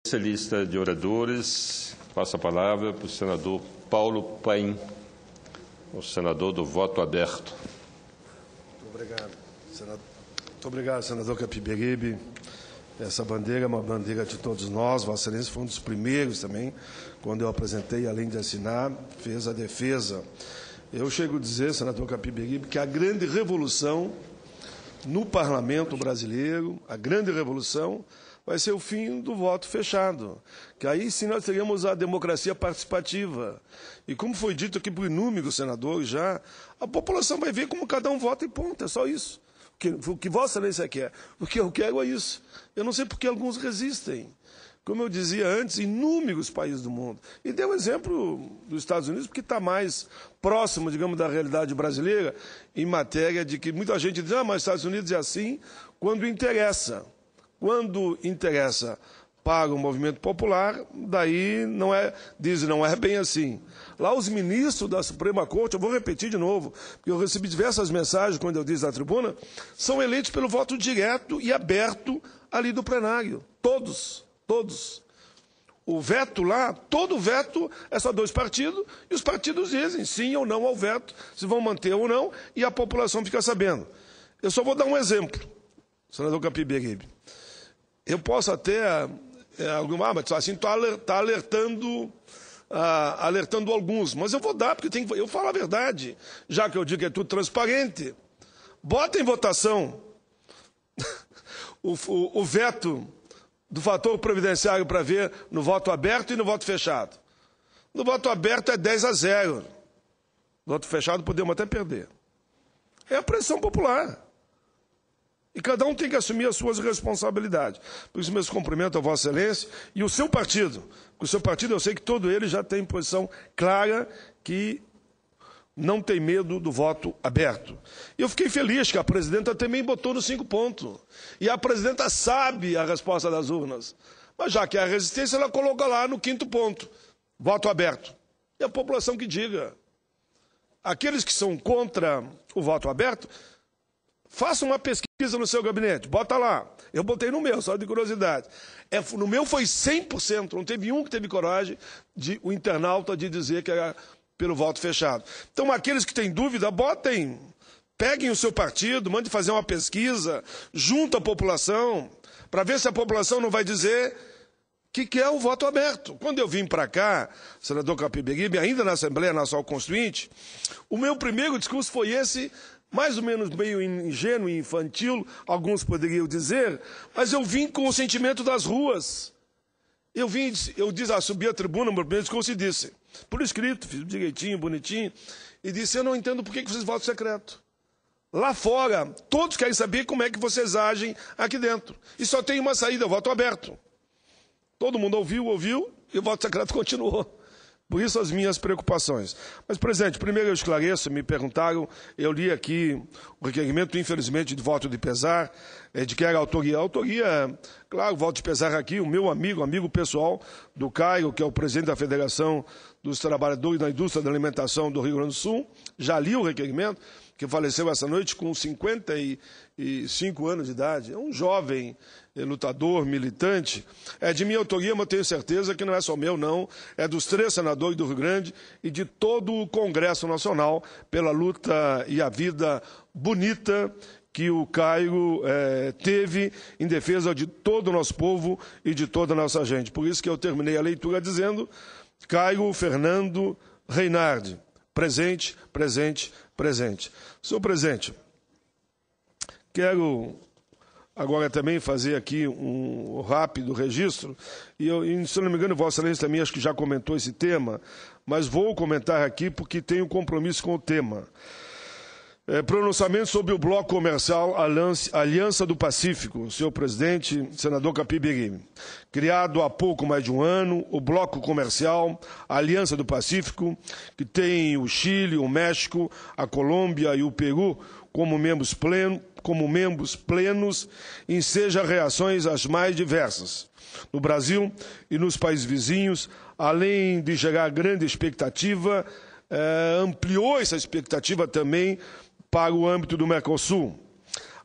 Essa lista de oradores, passo a palavra para o senador Paulo Paim, o senador do voto aberto. Muito obrigado, senador Capiberibe. Essa bandeira é uma bandeira de todos nós. Vossa Excelência foi um dos primeiros também, quando eu apresentei, além de assinar, fez a defesa. Eu chego a dizer, senador Capiberibe, que a grande revolução no parlamento brasileiro, a grande revolução, vai ser o fim do voto fechado. Que aí sim nós teríamos a democracia participativa. E como foi dito aqui por inúmeros senadores já, a população vai ver como cada um vota e ponto, é só isso. O que Vossa Excelência quer. O que eu quero é isso. Eu não sei por que alguns resistem. Como eu dizia antes, inúmeros países do mundo. E dei o exemplo dos Estados Unidos, porque está mais próximo, digamos, da realidade brasileira, em matéria de que muita gente diz, mas os Estados Unidos é assim quando interessa. Quando interessa para o movimento popular, daí não é bem assim. Lá os ministros da Suprema Corte, eu vou repetir de novo, porque eu recebi diversas mensagens quando eu disse na tribuna, são eleitos pelo voto direto e aberto ali do plenário. Todos. O veto lá, todo veto é só 2 partidos, e os partidos dizem sim ou não ao veto, se vão manter ou não, e a população fica sabendo. Eu só vou dar um exemplo, senador Capiberibe. Eu posso até, mas assim, está alertando alguns, mas eu vou dar, porque eu falo a verdade, já que eu digo que é tudo transparente. Bota em votação o veto do fator previdenciário para ver no voto aberto e no voto fechado. No voto aberto é 10-0. No voto fechado podemos até perder. É a pressão popular. E cada um tem que assumir as suas responsabilidades. Por isso, meus cumprimentos a Vossa Excelência e o seu partido. Porque o seu partido, eu sei que todo ele já tem posição clara que não tem medo do voto aberto. E eu fiquei feliz que a presidenta também botou nos 5 pontos. E a presidenta sabe a resposta das urnas. Mas já que é a resistência, ela coloca lá no 5º ponto. Voto aberto. E a população que diga. Aqueles que são contra o voto aberto, faça uma pesquisa no seu gabinete, bota lá. Eu botei no meu, só de curiosidade. No meu foi 100%, não teve um que teve coragem, o internauta, de dizer que era pelo voto fechado. Então, aqueles que têm dúvida, botem, peguem o seu partido, mandem fazer uma pesquisa, junto à população, para ver se a população não vai dizer que é o voto aberto. Quando eu vim para cá, senador Capiberibe, ainda na Assembleia Nacional Constituinte, o meu primeiro discurso foi esse, mais ou menos meio ingênuo e infantil, alguns poderiam dizer, mas eu vim com o sentimento das ruas. Subi a tribuna, meu primeiro discurso e disse, por escrito, fiz direitinho, bonitinho, e disse, eu não entendo por que vocês votam secreto. Lá fora, todos querem saber como é que vocês agem aqui dentro. E só tem uma saída, voto aberto. Todo mundo ouviu, e o voto secreto continuou. Por isso as minhas preocupações. Mas, presidente, primeiro eu esclareço, me perguntaram, eu li aqui o requerimento, infelizmente, de voto de pesar, de que era a autoria. A autoria, claro, voto de pesar aqui, o meu amigo pessoal do Caio, que é o presidente da Federação dos Trabalhadores da Indústria da Alimentação do Rio Grande do Sul, já li o requerimento, que faleceu essa noite com 55 anos de idade. É um jovem lutador, militante. É de minha autoria, mas eu tenho certeza que não é só meu, não. É dos 3 senadores do Rio Grande e de todo o Congresso Nacional pela luta e a vida bonita que o Caio teve em defesa de todo o nosso povo e de toda a nossa gente. Por isso que eu terminei a leitura dizendo Caio Fernando Reinardi, presente, presente, presente. Senhor presidente, quero agora também fazer aqui um rápido registro, e se não me engano, Vossa Excelência também acho que já comentou esse tema, mas vou comentar aqui porque tenho compromisso com o tema. Pronunciamento sobre o bloco comercial Aliança do Pacífico, senhor presidente, senador Capiberibe. Criado há pouco mais de um ano, o bloco comercial Aliança do Pacífico, que tem o Chile, o México, a Colômbia e o Peru como membros plenos, enseja reações as mais diversas. No Brasil e nos países vizinhos, além de gerar grande expectativa, ampliou essa expectativa também para o âmbito do Mercosul.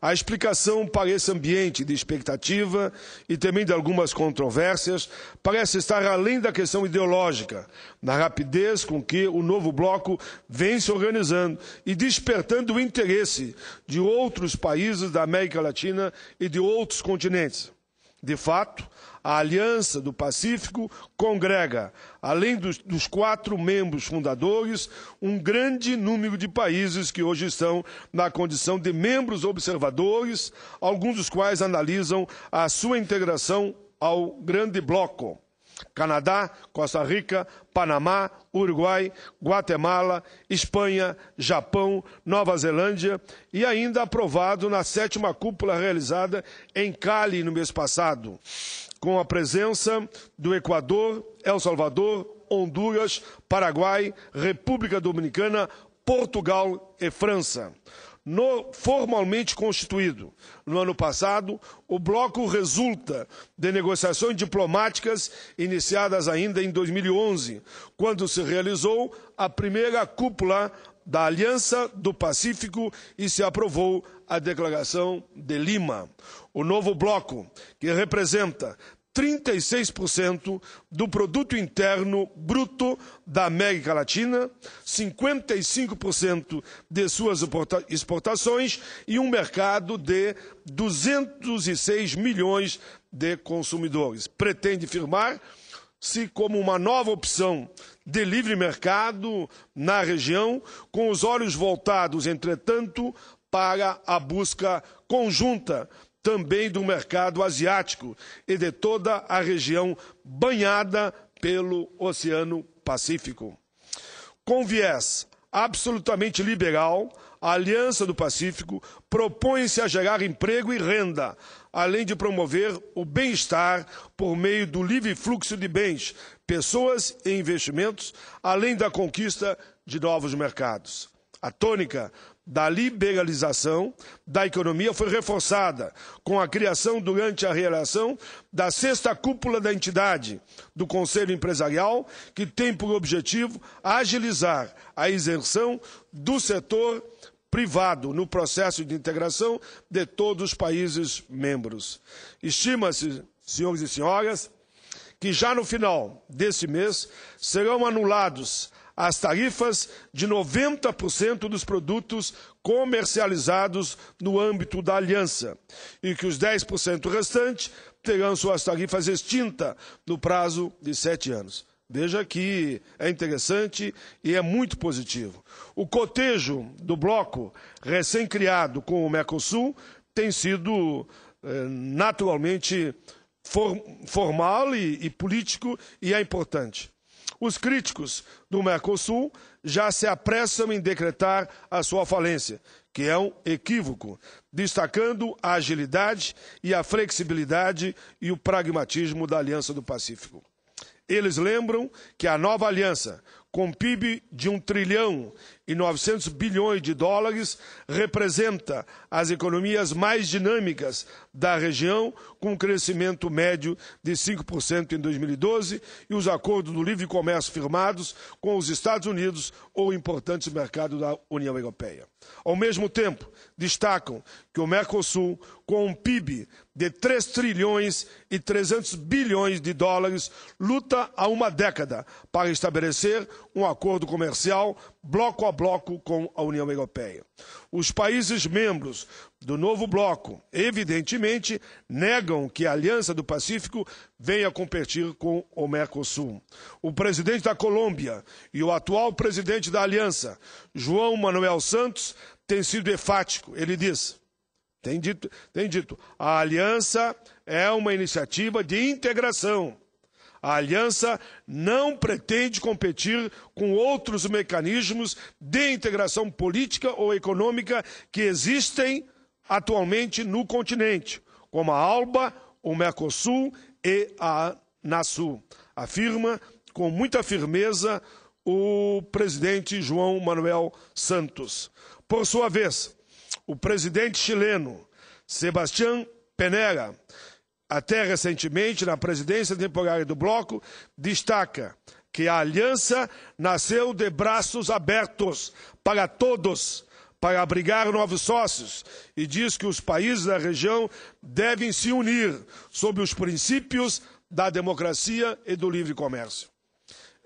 A explicação para esse ambiente de expectativa e também de algumas controvérsias parece estar além da questão ideológica, na rapidez com que o novo bloco vem se organizando e despertando o interesse de outros países da América Latina e de outros continentes. De fato, a Aliança do Pacífico congrega, além dos 4 membros fundadores, um grande número de países que hoje estão na condição de membros observadores, alguns dos quais analisam a sua integração ao grande bloco. Canadá, Costa Rica, Panamá, Uruguai, Guatemala, Espanha, Japão, Nova Zelândia e ainda aprovado na 7ª cúpula realizada em Cali no mês passado, com a presença do Equador, El Salvador, Honduras, Paraguai, República Dominicana, Portugal e França. Formalmente constituído no ano passado, o bloco resulta de negociações diplomáticas iniciadas ainda em 2011, quando se realizou a primeira cúpula da Aliança do Pacífico e se aprovou a Declaração de Lima. O novo bloco, que representa 36% do produto interno bruto da América Latina, 55% de suas exportações e um mercado de 206 milhões de consumidores. Pretende firmar-se como uma nova opção de livre mercado na região, com os olhos voltados, entretanto, para a busca conjunta também do mercado asiático e de toda a região banhada pelo Oceano Pacífico. Com viés absolutamente liberal, a Aliança do Pacífico propõe-se a gerar emprego e renda, além de promover o bem-estar por meio do livre fluxo de bens, pessoas e investimentos, além da conquista de novos mercados. A tônica da liberalização da economia foi reforçada com a criação durante a realização da 6ª cúpula da entidade do Conselho Empresarial, que tem por objetivo agilizar a isenção do setor privado no processo de integração de todos os países membros. Estima-se, senhores e senhoras, que já no final desse mês serão anulados as tarifas de 90% dos produtos comercializados no âmbito da Aliança e que os 10% restantes terão suas tarifas extintas no prazo de 7 anos. Veja que é interessante e é muito positivo. O cotejo do bloco recém-criado com o Mercosul tem sido naturalmente formal e político e é importante. Os críticos do Mercosul já se apressam em decretar a sua falência, que é um equívoco, destacando a agilidade e a flexibilidade e o pragmatismo da Aliança do Pacífico. Eles lembram que a nova aliança, com PIB de 1 trilhão e 900 bilhões de dólares, representa as economias mais dinâmicas da região, com um crescimento médio de 5% em 2012 e os acordos do livre comércio firmados com os Estados Unidos ou importantes mercados da União Europeia. Ao mesmo tempo, destacam que o Mercosul, com um PIB de 3 trilhões e 300 bilhões de dólares, luta há uma década para estabelecer um acordo comercial bloco a bloco com a União Europeia. Os países membros do novo bloco, evidentemente, negam que a Aliança do Pacífico venha competir com o Mercosul. O presidente da Colômbia e o atual presidente da Aliança, João Manuel Santos, tem sido enfático. Ele tem dito, a Aliança é uma iniciativa de integração. A Aliança não pretende competir com outros mecanismos de integração política ou econômica que existem atualmente no continente, como a ALBA, o Mercosul e a ANASUR, afirma com muita firmeza o presidente João Manuel Santos. Por sua vez, o presidente chileno, Sebastián Pinera, até recentemente, na presidência temporária do bloco, destaca que a aliança nasceu de braços abertos para todos, para abrigar novos sócios e diz que os países da região devem se unir sob os princípios da democracia e do livre comércio.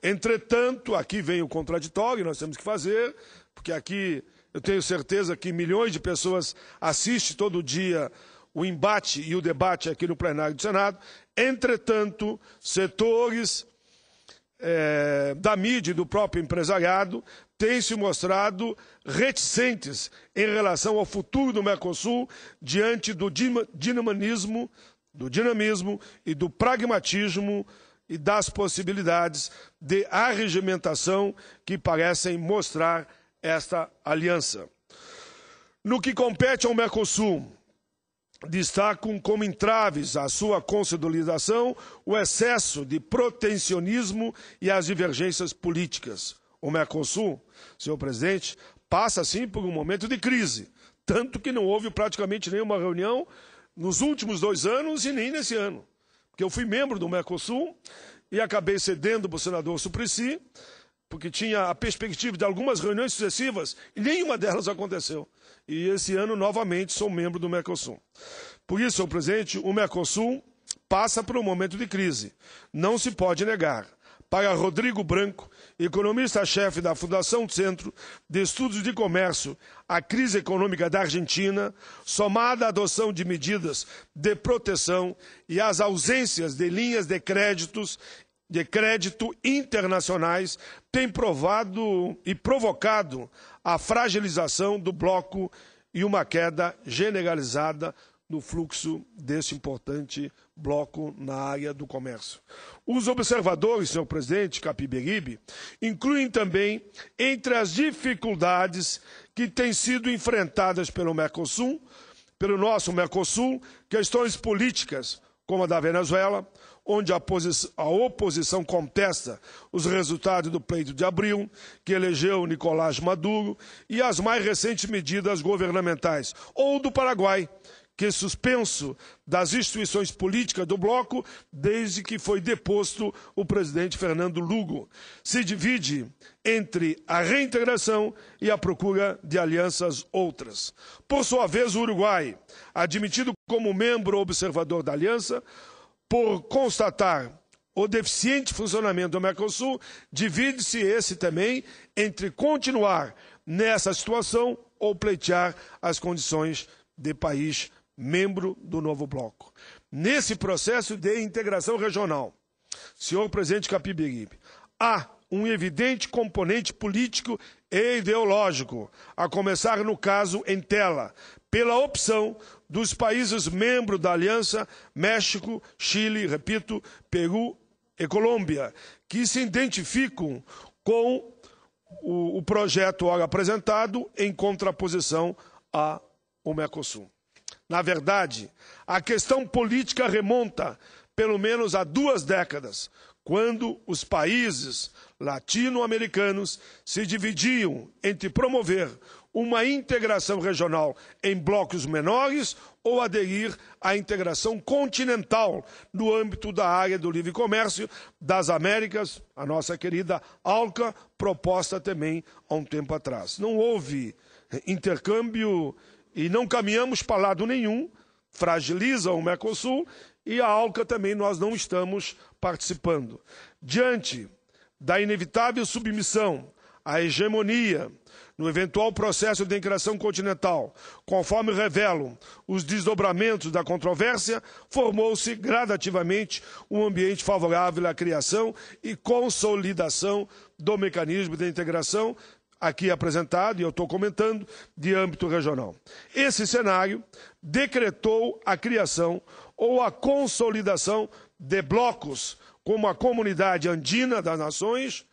Entretanto, aqui vem o contraditório, nós temos que fazer, porque aqui eu tenho certeza que milhões de pessoas assistem todo dia o embate e o debate aqui no plenário do Senado. Entretanto, setores da mídia e do próprio empresariado têm se mostrado reticentes em relação ao futuro do Mercosul diante do dinamismo e do pragmatismo e das possibilidades de arregimentação que parecem mostrar esta aliança. No que compete ao Mercosul, destacam como entraves à sua consolidação o excesso de protecionismo e as divergências políticas. O Mercosul, senhor presidente, passa, sim, por um momento de crise, tanto que não houve praticamente nenhuma reunião nos últimos 2 anos e nem nesse ano. Porque eu fui membro do Mercosul e acabei cedendo para o senador Suplicy, porque tinha a perspectiva de algumas reuniões sucessivas e nenhuma delas aconteceu. E esse ano, novamente, sou membro do Mercosul. Por isso, senhor presidente, o Mercosul passa por um momento de crise. Não se pode negar. Para Rodrigo Branco, economista-chefe da Fundação Centro de Estudos de Comércio, a crise econômica da Argentina, somada à adoção de medidas de proteção e às ausências de linhas de crédito internacionais, tem provado e provocado a fragilização do bloco e uma queda generalizada no fluxo desse importante bloco na área do comércio. Os observadores, senhor presidente Capiberibe, incluem também entre as dificuldades que têm sido enfrentadas pelo Mercosul, pelo nosso Mercosul, questões políticas, como a da Venezuela, onde a oposição contesta os resultados do pleito de abril, que elegeu Nicolás Maduro, e as mais recentes medidas governamentais, ou do Paraguai, que é suspenso das instituições políticas do bloco desde que foi deposto o presidente Fernando Lugo. Se divide entre a reintegração e a procura de alianças outras. Por sua vez, o Uruguai, admitido como membro observador da aliança, por constatar o deficiente funcionamento do Mercosul, divide-se esse também entre continuar nessa situação ou pleitear as condições de país membro do novo bloco. Nesse processo de integração regional, senhor presidente Capiberibe, há um evidente componente político e ideológico, a começar no caso em tela, pela opção dos países membros da Aliança, México, Chile, repito, Peru e Colômbia, que se identificam com o projeto ora apresentado em contraposição ao Mercosul. Na verdade, a questão política remonta pelo menos a 2 décadas, quando os países latino-americanos se dividiam entre promover uma integração regional em blocos menores ou aderir à integração continental no âmbito da área do livre comércio das Américas, a nossa querida ALCA, proposta também há um tempo atrás. Não houve intercâmbio e não caminhamos para lado nenhum, fragiliza o Mercosul e a ALCA também nós não estamos participando. Diante da inevitável submissão à hegemonia no eventual processo de integração continental, conforme revelam os desdobramentos da controvérsia, formou-se gradativamente um ambiente favorável à criação e consolidação do mecanismo de integração aqui apresentado, e eu estou comentando, de âmbito regional. Esse cenário decretou a criação ou a consolidação de blocos como a Comunidade Andina das Nações,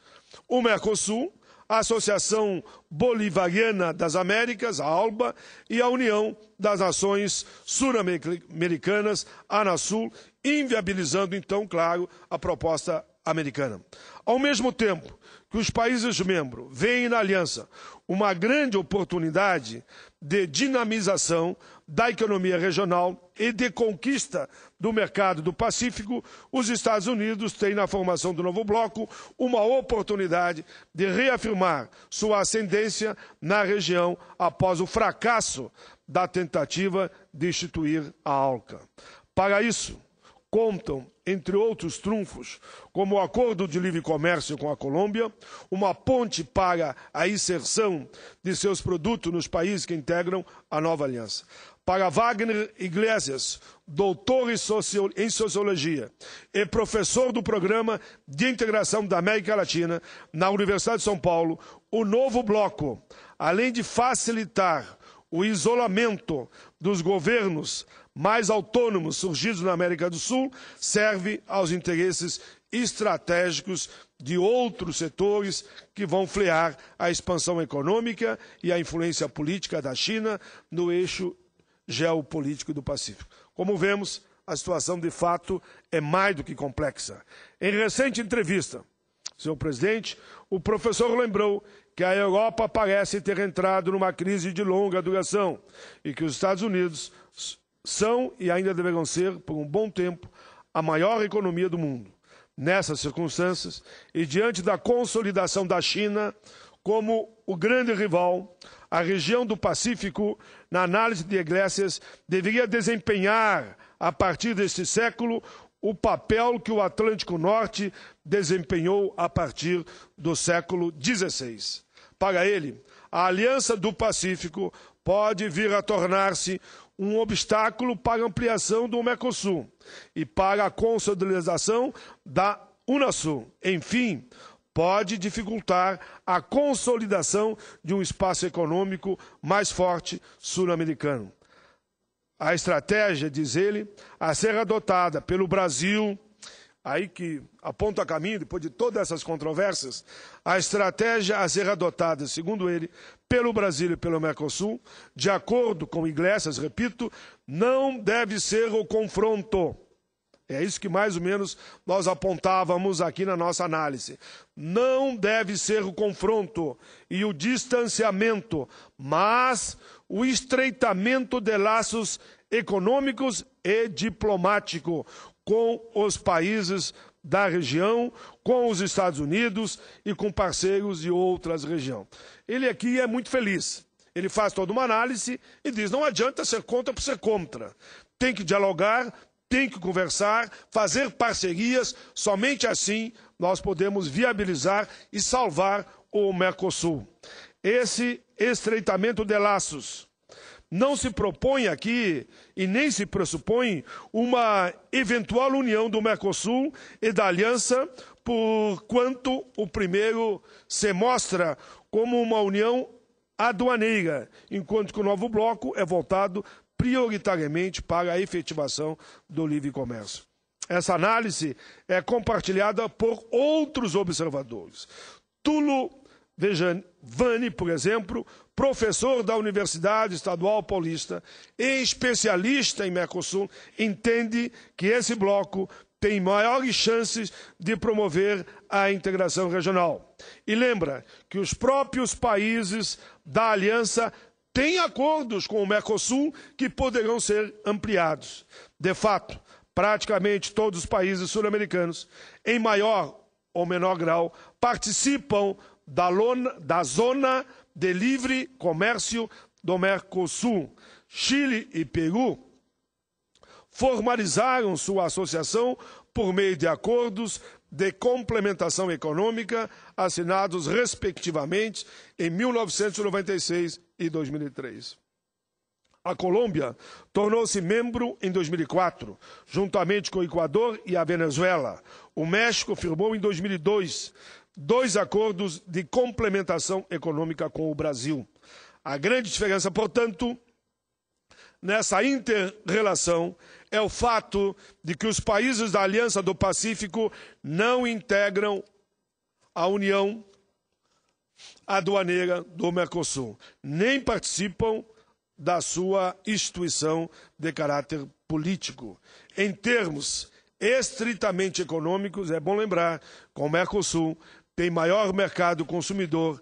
o Mercosul, a Associação Bolivariana das Américas, a ALBA, e a União das Nações Sul-Americanas, a ANASUL, inviabilizando, então, claro, a proposta americana. Ao mesmo tempo que os países membros veem na aliança uma grande oportunidade de dinamização da economia regional e de conquista do mercado do Pacífico, os Estados Unidos têm, na formação do novo bloco, uma oportunidade de reafirmar sua ascendência na região após o fracasso da tentativa de instituir a ALCA. Para isso, contam, entre outros trunfos, como o acordo de livre comércio com a Colômbia, uma ponte para a inserção de seus produtos nos países que integram a nova aliança. Para Wagner Iglesias, doutor em Sociologia e professor do Programa de Integração da América Latina na Universidade de São Paulo, o novo bloco, além de facilitar o isolamento dos governos mais autônomos surgidos na América do Sul, serve aos interesses estratégicos de outros setores que vão frear a expansão econômica e a influência política da China no eixo geopolítico do Pacífico. Como vemos, a situação de fato é mais do que complexa. Em recente entrevista, senhor presidente, o professor lembrou que a Europa parece ter entrado numa crise de longa duração e que os Estados Unidos são e ainda deverão ser, por um bom tempo, a maior economia do mundo. Nessas circunstâncias, e diante da consolidação da China como o grande rival, a região do Pacífico, na análise de Iglesias, deveria desempenhar, a partir deste século, o papel que o Atlântico Norte desempenhou a partir do século XVI. Para ele, a Aliança do Pacífico pode vir a tornar-se um obstáculo para a ampliação do Mercosul e para a consolidação da Unasul. Enfim, pode dificultar a consolidação de um espaço econômico mais forte sul-americano. A estratégia, diz ele, a ser adotada pelo Brasil, aí que aponta caminho, depois de todas essas controvérsias, a estratégia a ser adotada, segundo ele, pelo Brasil e pelo Mercosul, de acordo com Iglesias, repito, não deve ser o confronto. É isso que mais ou menos nós apontávamos aqui na nossa análise. Não deve ser o confronto e o distanciamento, mas o estreitamento de laços econômicos e diplomáticos com os países da região, com os Estados Unidos e com parceiros de outras regiões. Ele aqui é muito feliz. Ele faz toda uma análise e diz, não adianta ser contra por ser contra. Tem que dialogar, tem que conversar, fazer parcerias, somente assim nós podemos viabilizar e salvar o Mercosul. Esse estreitamento de laços não se propõe aqui e nem se pressupõe uma eventual união do Mercosul e da Aliança, porquanto o primeiro se mostra como uma união aduaneira, enquanto que o novo bloco é voltado prioritariamente para a efetivação do livre comércio. Essa análise é compartilhada por outros observadores. Tulo Vani, por exemplo, professor da Universidade Estadual Paulista e especialista em Mercosul, entende que esse bloco tem maiores chances de promover a integração regional. E lembra que os próprios países da aliança têm acordos com o Mercosul que poderão ser ampliados. De fato, praticamente todos os países sul-americanos, em maior ou menor grau, participam da zona de livre comércio do Mercosul. Chile e Peru formalizaram sua associação por meio de acordos de complementação econômica assinados respectivamente em 1996 e 2003. A Colômbia tornou-se membro em 2004, juntamente com o Equador e a Venezuela. O México firmou em 2002 dois acordos de complementação econômica com o Brasil. A grande diferença, portanto, nessa inter-relação é o fato de que os países da Aliança do Pacífico não integram a União Aduaneira do Mercosul, nem participam da sua instituição de caráter político. Em termos estritamente econômicos, é bom lembrar que o Mercosul tem maior mercado consumidor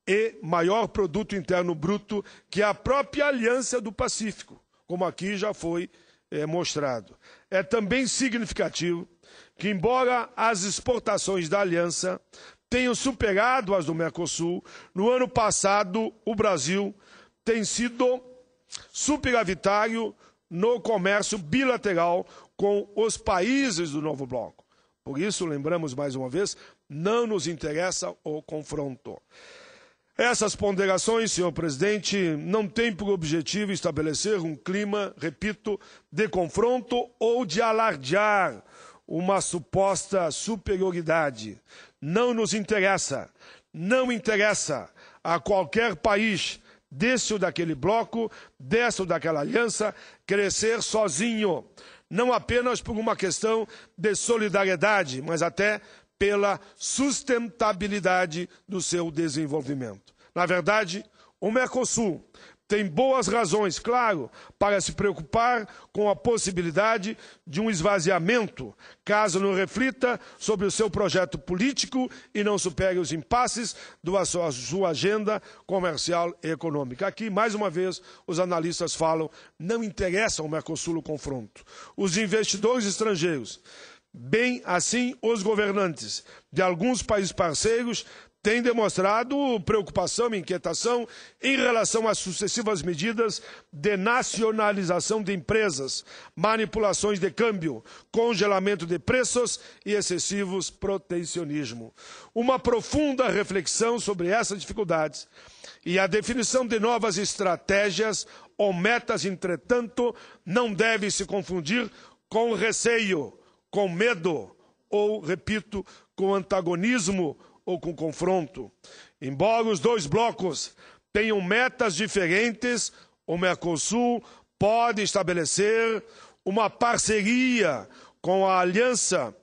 e maior produto interno bruto que a própria Aliança do Pacífico, como aqui já foi mostrado. É também significativo que, embora as exportações da Aliança tenham superado as do Mercosul, no ano passado o Brasil tem sido superavitário no comércio bilateral com os países do novo bloco. Por isso, lembramos mais uma vez, não nos interessa o confronto. Essas ponderações, senhor presidente, não têm por objetivo estabelecer um clima, repito, de confronto ou de alardear uma suposta superioridade. Não nos interessa, não interessa a qualquer país desse ou daquele bloco, dessa ou daquela aliança, crescer sozinho. Não apenas por uma questão de solidariedade, mas até pela sustentabilidade do seu desenvolvimento. Na verdade, o Mercosul tem boas razões, claro, para se preocupar com a possibilidade de um esvaziamento, caso não reflita sobre o seu projeto político e não supere os impasses da sua agenda comercial e econômica. Aqui, mais uma vez, os analistas falam, não interessa ao Mercosul o confronto. Os investidores estrangeiros, bem assim os governantes de alguns países parceiros, têm demonstrado preocupação e inquietação em relação às sucessivas medidas de nacionalização de empresas, manipulações de câmbio, congelamento de preços e excessivos protecionismo. Uma profunda reflexão sobre essas dificuldades e a definição de novas estratégias ou metas, entretanto, não deve se confundir com receio, com medo ou, repito, com antagonismo ou com confronto. Embora os dois blocos tenham metas diferentes, o Mercosul pode estabelecer uma parceria com a Aliança,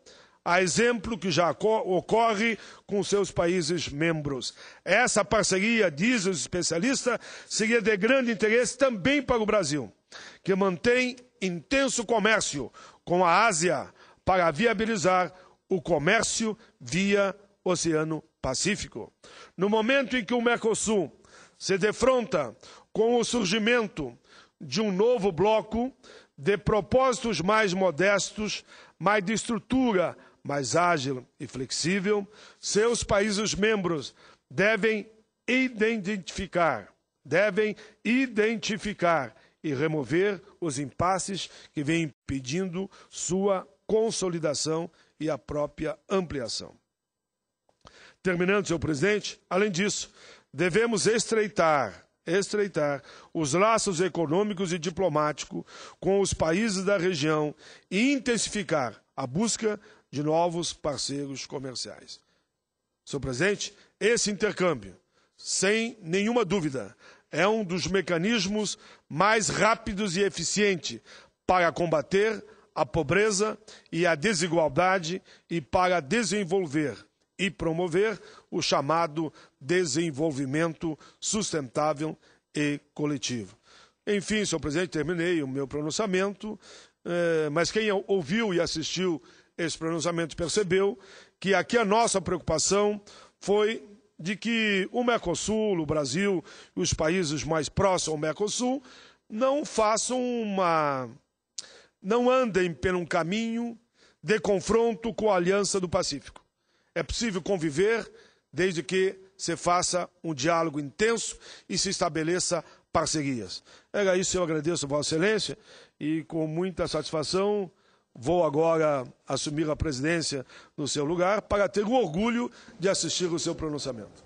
a exemplo que já ocorre com seus países membros. Essa parceria, dizem os especialistas, seria de grande interesse também para o Brasil, que mantém intenso comércio com a Ásia para viabilizar o comércio via Oceano Pacífico. No momento em que o Mercosul se defronta com o surgimento de um novo bloco de propósitos mais modestos, mais de estrutura mais ágil e flexível, seus países membros devem identificar e remover os impasses que vêm impedindo sua consolidação e a própria ampliação. Terminando, senhor presidente, além disso, devemos estreitar os laços econômicos e diplomáticos com os países da região e intensificar a busca de novos parceiros comerciais. Senhor presidente, esse intercâmbio, sem nenhuma dúvida, é um dos mecanismos mais rápidos e eficientes para combater a pobreza e a desigualdade e para desenvolver e promover o chamado desenvolvimento sustentável e coletivo. Enfim, senhor presidente, terminei o meu pronunciamento, mas quem ouviu e assistiu esse pronunciamento percebeu que aqui a nossa preocupação foi de que o Mercosul, o Brasil e os países mais próximos ao Mercosul não andem por um caminho de confronto com a Aliança do Pacífico. É possível conviver desde que se faça um diálogo intenso e se estabeleça parcerias. Era isso, eu agradeço a Vossa Excelência e com muita satisfação vou agora assumir a presidência no seu lugar para ter o orgulho de assistir o seu pronunciamento.